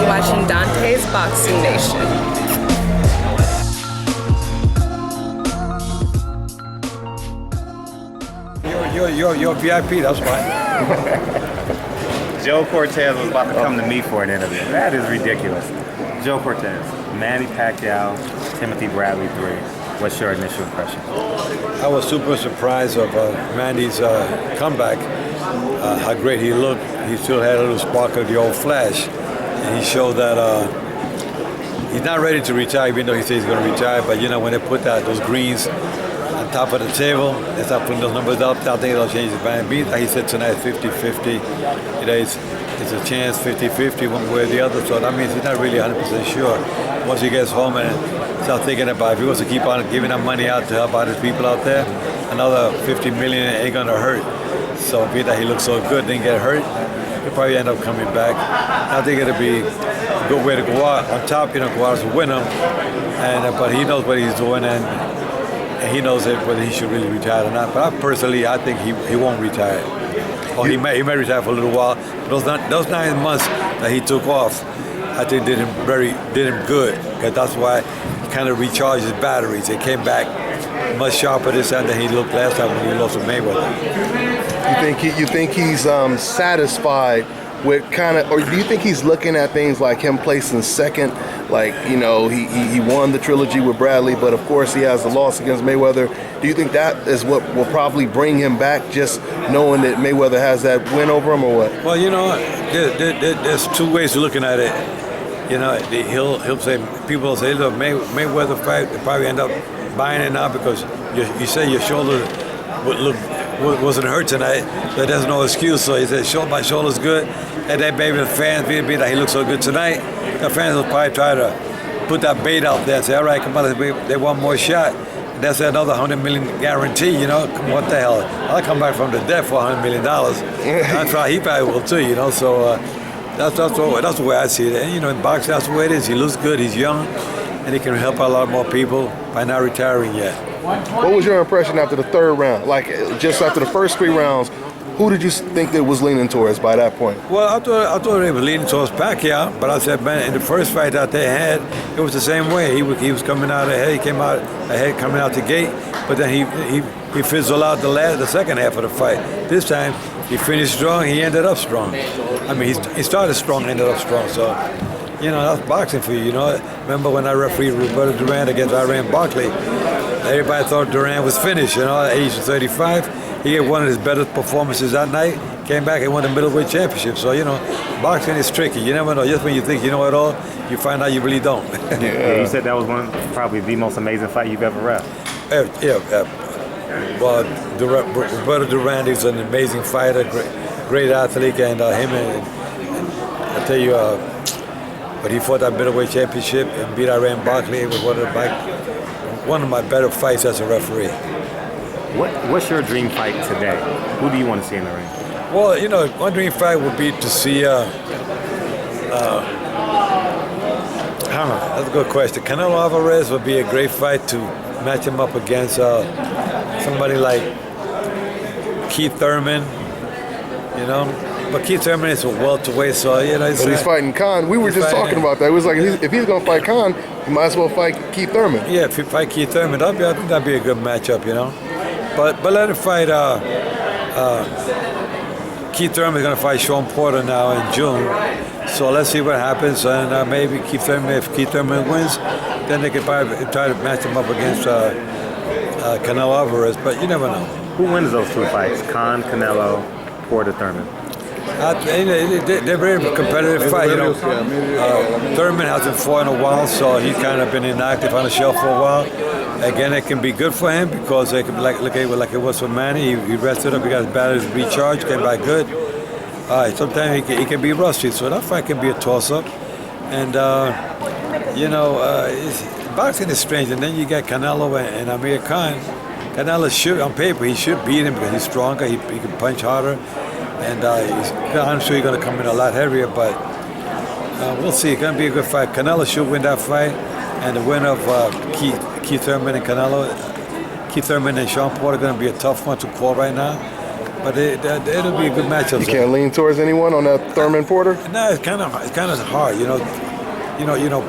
watching Dante's Boxing Nation. You're VIP, that's why. Joe Cortez was about to come to me for an interview. That is ridiculous. Joe Cortez, Manny Pacquiao, Timothy Bradley 3. What's your initial impression? I was super surprised of Manny's comeback, how great he looked. He still had a little spark of the old flash. And he showed that he's not ready to retire, even though he says he's going to retire. But, you know, when they put those greens on top of the table, they start putting those numbers up, I think it'll change the band beat. Like he said tonight, 50-50. You know, it's a chance, 50-50, one way or the other. So that means he's not really 100% sure. Once he gets home and start thinking about if he wants to keep on giving that money out to help out his people out there, another $50 million ain't gonna hurt. So being that he looks so good, didn't get hurt, he'll probably end up coming back. I think it'll be a good way to go out. On top, you know, go out as a winner, but he knows what he's doing and he knows whether he should really retire or not. But I think he won't retire. Or he may retire for a little while. Those 9 months that he took off, I think did him good, because that's why he kind of recharged his batteries. He came back much sharper this time than he looked last time when he lost to Mayweather. You think he's satisfied with or do you think he's looking at things like him placing second? Like, you know, he won the trilogy with Bradley, but of course he has the loss against Mayweather. Do you think that is what will probably bring him back, just knowing that Mayweather has that win over him, or what? Well, you know, there's two ways of looking at it. You know, he'll say, people will say, look, Mayweather fight, they probably end up buying it now because you say your shoulder wasn't hurt tonight, so there's no excuse. So he said, my shoulder's good, and then maybe the fans, being that he looks so good tonight, the fans will probably try to put that bait out there and say, all right, come on, they want more shot. And that's another $100 million guarantee, you know, what the hell. I'll come back from the dead for $100 million. That's why he probably will too, you know, so that's the way I see it. And, you know, in boxing, that's the way it is. He looks good, he's young, and he can help out a lot more people by not retiring yet. What was your impression after the third round? Like, just after the first 3 rounds, who did you think that was leaning towards by that point? Well, I thought they were leaning towards Pacquiao, but I said, man, in the first fight that they had, it was the same way. He was coming out ahead. He came out ahead coming out the gate, but then he fizzled out the second half of the fight. This time, he finished strong. He ended up strong. I mean, he started strong, ended up strong. So, you know, that's boxing for you. You know, remember when I refereed Roberto Duran against Iran Barkley? Everybody thought Duran was finished. You know, at age 35. He had one of his better performances that night, came back and won the middleweight championship. So, you know, boxing is tricky. You never know. Just when you think you know it all, you find out you really don't. Yeah, you said that was probably the most amazing fight you've ever ref. Well, Roberto Duran is an amazing fighter, great athlete, and him and I tell you, but he fought that middleweight championship and beat Iran Barkley. It was one of my better fights as a referee. What's your dream fight today? Who do you want to see in the ring? Well, you know, one dream fight would be to see, that's a good question. Canelo Alvarez would be a great fight to match him up against somebody like Keith Thurman, you know. But Keith Thurman is a welterweight, so, you know. But he's fighting Khan. We were just talking about that. It was like, if he's going to fight Khan, he might as well fight Keith Thurman. Yeah, if he fight Keith Thurman, I think that'd be a good matchup, you know. But let him fight. Keith Thurman is going to fight Sean Porter now in June. So let's see what happens. And maybe if Keith Thurman wins, then they could probably try to match him up against Canelo Alvarez. But you never know. Who wins those 2 fights? Khan, Canelo, Porter, Thurman? They're very competitive fight. You know, Thurman hasn't fought in a while, so he's kind of been inactive on the shelf for a while. Again, it can be good for him because they can like it was for Manny. He rested up, he got his batteries recharged, came back good. Sometimes he can be rusty, so that fight can be a toss-up. And you know, boxing is strange. And then you got Canelo and Amir Khan. Canelo should, on paper, he should beat him because he's stronger. He can punch harder. And I'm sure he's going to come in a lot heavier, but we'll see. It's going to be a good fight. Canelo should win that fight, and the winner of Keith Thurman and Canelo, Keith Thurman and Sean Porter, are going to be a tough one to call right now. but it'll be a good matchup. You can't lean towards anyone on that Thurman Porter? No, it's kind of hard.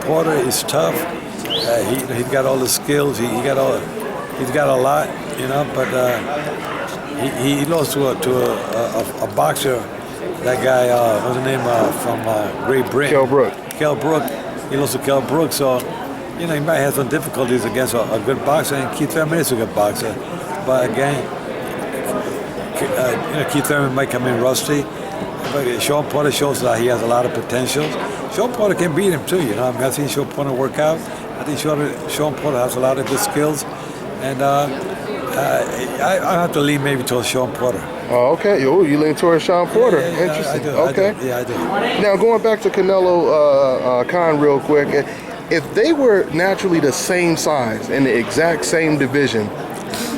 Porter is tough. He's got all the skills. He's got a lot. But he lost to a boxer. That guy, what's his name from Great Britain? Kell Brook. He lost to Kell Brook, so he might have some difficulties against a good boxer. And Keith Thurman is a good boxer, but again, Keith Thurman might come in rusty. But Sean Porter shows that he has a lot of potential. Sean Porter can beat him too. I've seen Sean Porter work out. I think Sean Porter has a lot of good skills, and I have to lean maybe towards Sean Porter. Oh, okay. You lean towards Sean Porter. Yeah, Interesting. I do. Okay. I do. Now, going back to Canelo Khan real quick, if they were naturally the same size in the exact same division,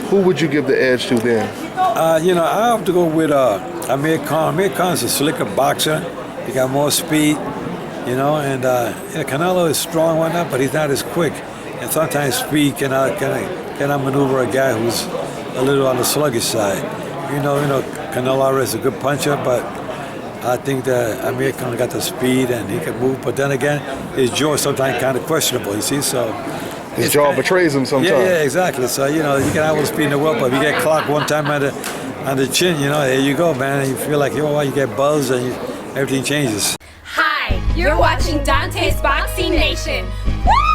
who would you give the edge to then? I have to go with Amir Khan. Amir Khan's a slicker boxer. He got more speed, and Canelo is strong and whatnot, but he's not as quick. And sometimes speed cannot maneuver a guy who's a little on the sluggish side. Canelo Alvarez is a good puncher, but I think that Amir Khan got the speed and he can move. But then again, his jaw is sometimes kind of questionable, you see, so. His jaw betrays him sometimes. Yeah, exactly. So, you can have all the speed in the world, but if you get clocked one time on the chin, there you go, man. You feel like, you get buzzed and everything changes. Hi, you're watching Dante's Boxing Nation. Woo!